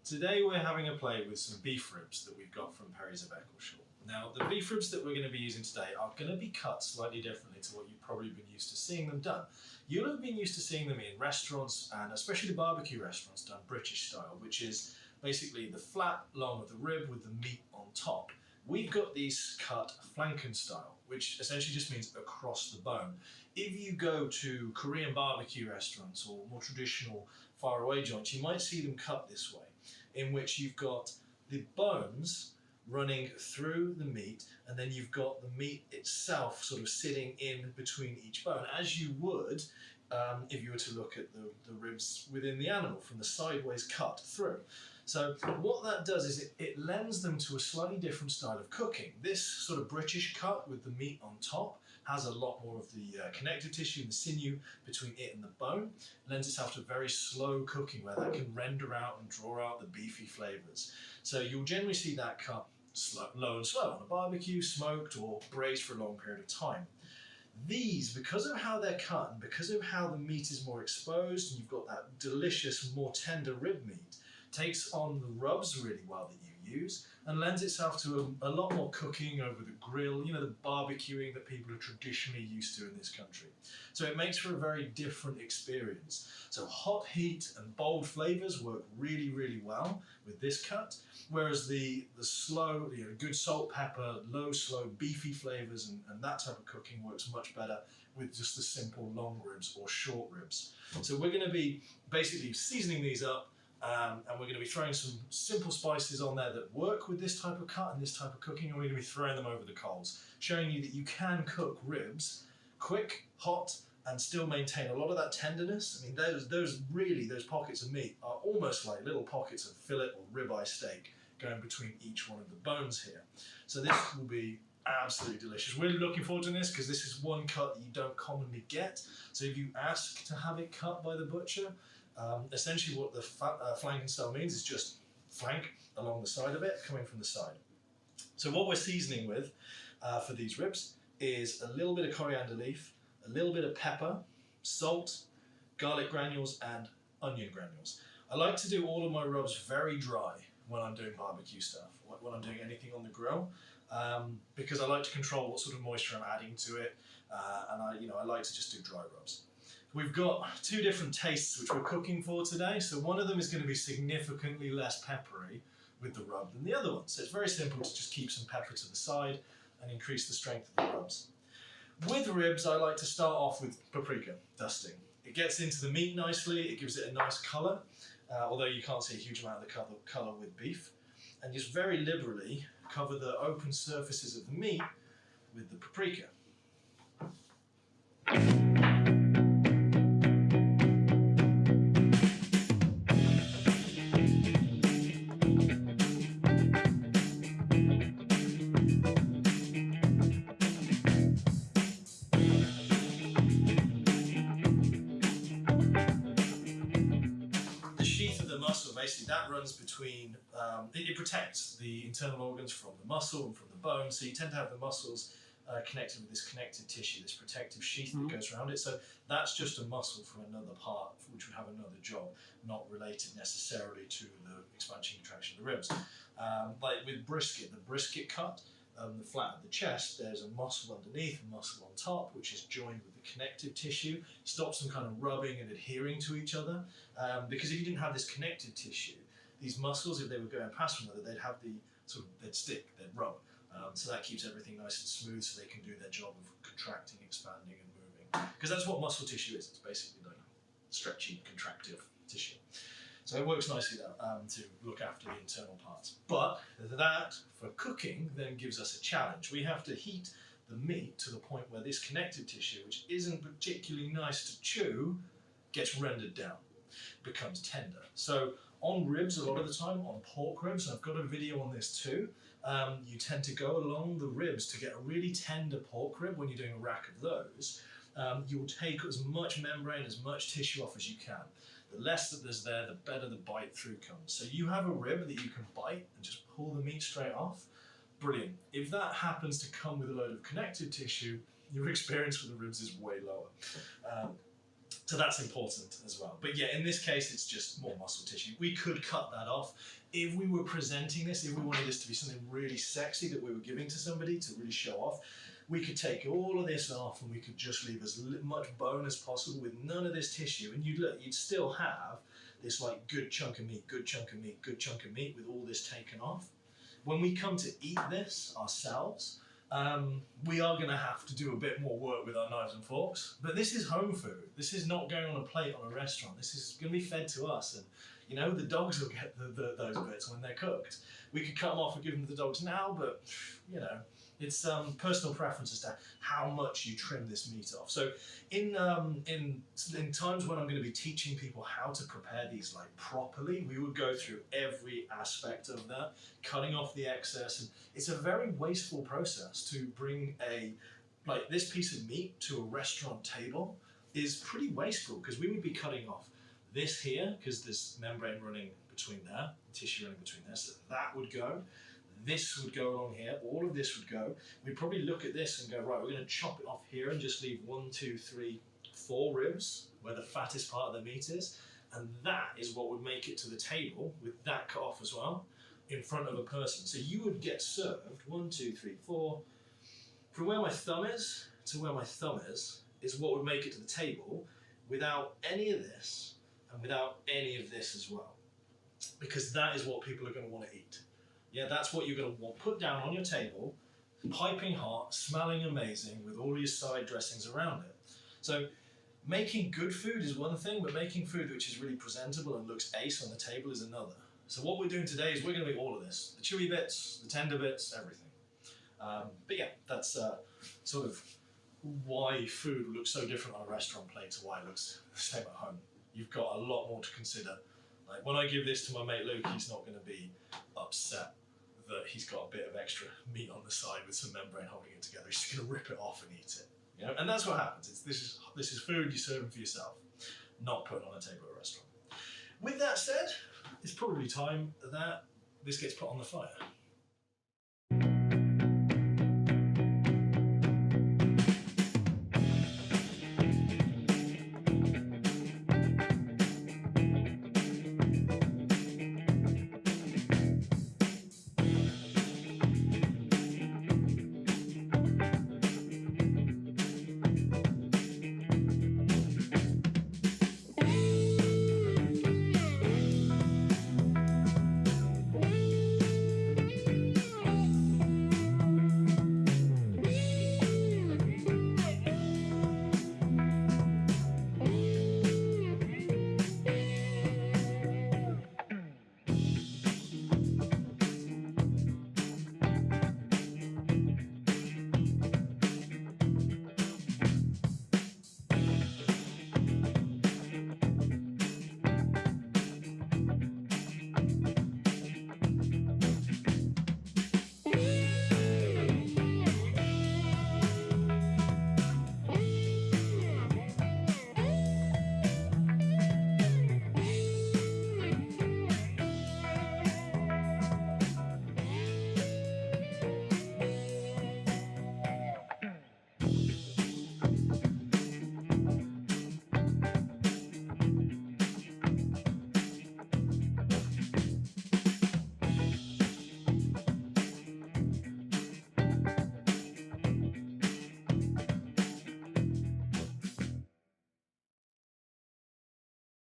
Today we're having a play with some beef ribs that we've got from Perry's of Eccleshall. Now the beef ribs that we're going to be using today are going to be cut slightly differently to what you've probably been used to seeing them done. You'll have been used to seeing them in restaurants, and especially the barbecue restaurants, done British style, which is basically the flat long of the rib with the meat on top. We've got these cut flanken style, which essentially just means across the bone. If you go to Korean barbecue restaurants or more traditional faraway joints, you might see them cut this way, in which you've got the bones running through the meat, and then you've got the meat itself sort of sitting in between each bone, as you would if you were to look at the ribs within the animal from the sideways cut through. So what that does is it lends them to a slightly different style of cooking. This sort of British cut with the meat on top has a lot more of the connective tissue and the sinew between it and the bone. It lends itself to very slow cooking where that can render out and draw out the beefy flavours. So you'll generally see that cut low and slow on a barbecue, smoked or braised for a long period of time. These, because of how they're cut and because of how the meat is more exposed and you've got that delicious, more tender rib meat, takes on the rubs really well that you use and lends itself to a lot more cooking over the grill, you know, the barbecuing that people are traditionally used to in this country. So it makes for a very different experience. So hot heat and bold flavours work really, really well with this cut, whereas the slow, good salt, pepper, low, slow, beefy flavours and that type of cooking works much better with just the simple long ribs or short ribs. So we're going to be basically seasoning these up, and we're going to be throwing some simple spices on there that work with this type of cut and this type of cooking, and we're going to be throwing them over the coals, showing you that you can cook ribs quick, hot, and still maintain a lot of that tenderness. I mean, those pockets of meat are almost like little pockets of fillet or ribeye steak going between each one of the bones here. So this will be absolutely delicious. We're looking forward to this because this is one cut that you don't commonly get. So if you ask to have it cut by the butcher, essentially what the flanken style means is just flank along the side of it, coming from the side. So what we're seasoning with for these ribs is a little bit of coriander leaf, a little bit of pepper, salt, garlic granules and onion granules. I like to do all of my rubs very dry when I'm doing barbecue stuff, when I'm doing anything on the grill, because I like to control what sort of moisture I'm adding to it, and I like to just do dry rubs. We've got two different tastes which we're cooking for today. So one of them is going to be significantly less peppery with the rub than the other one. So it's very simple to just keep some pepper to the side and increase the strength of the rubs. With ribs, I like to start off with paprika dusting. It gets into the meat nicely, it gives it a nice colour, although you can't see a huge amount of the colour with beef. And just very liberally cover the open surfaces of the meat with the paprika. Basically that runs between, it protects the internal organs from the muscle and from the bone, so you tend to have the muscles connected with this connective tissue, this protective sheath that goes around it, so that's just a muscle from another part which would have another job, not related necessarily to the expansion and contraction of the ribs. Like with brisket, the brisket cut, the flat of the chest, there's a muscle underneath, a muscle on top, which is joined with the connective tissue, stops them kind of rubbing and adhering to each other, because if you didn't have this connective tissue, these muscles, if they were going past one another, they'd have they'd stick, they'd rub. So that keeps everything nice and smooth so they can do their job of contracting, expanding and moving. Because that's what muscle tissue is, it's basically like stretchy, contractive tissue. So it works nicely to look after the internal parts. But that, for cooking, then gives us a challenge. We have to heat the meat to the point where this connective tissue, which isn't particularly nice to chew, gets rendered down, becomes tender. So on ribs, a lot of the time, on pork ribs, and I've got a video on this too, you tend to go along the ribs to get a really tender pork rib. When you're doing a rack of those, you'll take as much membrane, as much tissue off as you can. The less that there's there, the better the bite through comes. So you have a rib that you can bite and just pull the meat straight off. Brilliant. If that happens to come with a load of connective tissue, your experience with the ribs is way lower. So that's important as well. But yeah, in this case, it's just more muscle tissue. We could cut that off. If we were presenting this, if we wanted this to be something really sexy that we were giving to somebody to really show off, we could take all of this off and we could just leave as much bone as possible with none of this tissue. And you'd still have this like good chunk of meat, good chunk of meat, good chunk of meat with all this taken off. When we come to eat this ourselves, we are going to have to do a bit more work with our knives and forks, but this is home food. This is not going on a plate on a restaurant. This is going to be fed to us, and you know, the dogs will get those bits when they're cooked. We could cut them off and give them to the dogs now, but you know, it's personal preference as to how much you trim this meat off. So in times when I'm going to be teaching people how to prepare these like properly, we would go through every aspect of that, cutting off the excess. And it's a very wasteful process to bring like this piece of meat to a restaurant table is pretty wasteful, because we would be cutting off this here because there's membrane running between there, tissue running between there, so that would go. This would go along here, all of this would go. We'd probably look at this and go, right, we're going to chop it off here and just leave 1, 2, 3, 4 ribs where the fattest part of the meat is. And that is what would make it to the table with that cut off as well in front of a person. So you would get served 1, 2, 3, 4. From where my thumb is to where my thumb is what would make it to the table without any of this and without any of this as well. Because that is what people are going to want to eat. Yeah, that's what you're going to want put down on your table, piping hot, smelling amazing, with all your side dressings around it. So making good food is one thing, but making food which is really presentable and looks ace on the table is another. So what we're doing today is we're going to make all of this. The chewy bits, the tender bits, everything. But yeah, that's sort of why food looks so different on a restaurant plate to why it looks the same at home. You've got a lot more to consider. Like when I give this to my mate Luke, he's not going to be upset that he's got a bit of extra meat on the side with some membrane holding it together. He's just going to rip it off and eat it. You know? And that's what happens. This is food you're serving for yourself, not put on a table at a restaurant. With that said, it's probably time that this gets put on the fire.